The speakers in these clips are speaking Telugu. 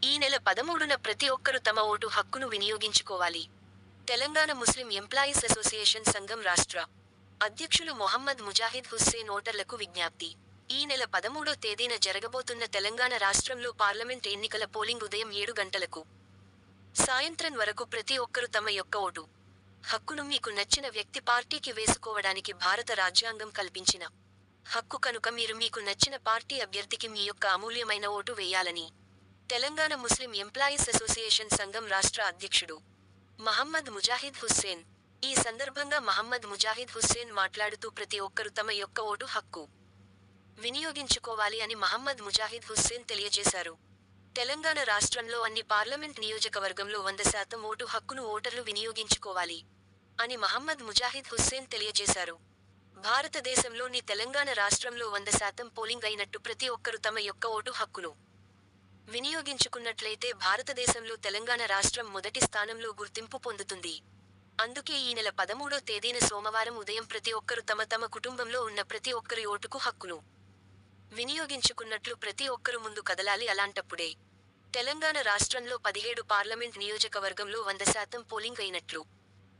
ఈ నెల 13న ప్రతి ఒక్కరూ తమ ఓటు హక్కును వినియోగించుకోవాలి. తెలంగాణ ముస్లిం ఎంప్లాయీస్ అసోసియేషన్ సంఘం రాష్ట్ర అధ్యక్షులు మొహమ్మద్ ముజాహిద్ హుస్సేన్ ఓటర్లకు విజ్ఞప్తి. ఈ నెల 13వ తేదీన జరగబోతున్న తెలంగాణ రాష్ట్రంలో పార్లమెంట్ ఎన్నికల పోలింగ్ ఉదయం 7 గంటలకు సాయంత్రం వరకు ప్రతి ఒక్కరూ తమ యొక్క ఓటు హక్కును మీకు నచ్చిన వ్యక్తి పార్టీకి వేసుకోవడానికి భారత రాజ్యాంగం కల్పించిన హక్కు కనుక మీరు మీకు నచ్చిన పార్టీ అభ్యర్థికి మీ యొక్క అమూల్యమైన ఓటు వేయాలని తెలంగాణ ముస్లిం ఎంప్లాయీస్ అసోసియేషన్ సంఘం రాష్ట్ర అధ్యక్షుడు మహమ్మద్ ముజాహిద్ హుస్సేన్. ఈ సందర్భంగా మహమ్మద్ ముజాహిద్ హుస్సేన్ మాట్లాడుతూ ప్రతి ఒక్కరూ తమ యొక్క ఓటు హక్కు వినియోగించుకోవాలి అని మహమ్మద్ ముజాహిద్ హుస్సేన్ తెలియజేశారు. తెలంగాణ రాష్ట్రంలో అన్ని పార్లమెంట్ నియోజకవర్గంలో 100% ఓటు హక్కును ఓటర్లు వినియోగించుకోవాలి అని మహమ్మద్ ముజాహిద్ హుస్సేన్ తెలియజేశారు. భారతదేశంలోని తెలంగాణ రాష్ట్రంలో 100% పోలింగ్ అయినట్టు ప్రతి ఒక్కరూ తమ యొక్క ఓటు హక్కును వినియోగించుకున్నట్లయితే భారతదేశంలో తెలంగాణ రాష్ట్రం మొదటి స్థానంలో గుర్తింపు పొందుతుంది. అందుకే ఈ నెల 13వ తేదీన సోమవారం ఉదయం ప్రతి ఒక్కరూ తమ తమ కుటుంబంలో ఉన్న ప్రతి ఒక్కరి ఓటుకు హక్కును వినియోగించుకున్నట్లు ప్రతి ఒక్కరూ ముందు కదలాలి. అలాంటప్పుడే తెలంగాణ రాష్ట్రంలో 17 పార్లమెంట్ నియోజకవర్గంలో 100% పోలింగ్ అయినట్లు.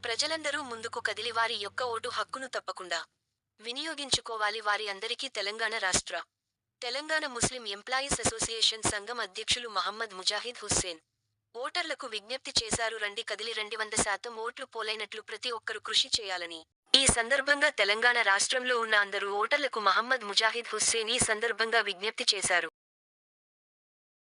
ప్రజలందరూ ముందుకు కదిలి వారి యొక్క ఓటు హక్కును తప్పకుండా వినియోగించుకోవాలి. వారి అందరికీ తెలంగాణ ముస్లిం ఎంప్లాయీస్ అసోసియేషన్ సంఘం అధ్యక్షులు మహమ్మద్ ముజాహిద్ హుస్సేన్ ఓటర్లకు విజ్ఞప్తి చేశారు. రండి కదిలి రండి, 100% ఓట్లు పోలైనట్లు ప్రతి ఒక్కరూ కృషి చేయాలని. ఈ సందర్భంగా తెలంగాణ రాష్ట్రంలో ఉన్న అందరూ ఓటర్లకు మహమ్మద్ ముజాహిద్ హుస్సేన్ ఈ సందర్భంగా విజ్ఞప్తి చేశారు.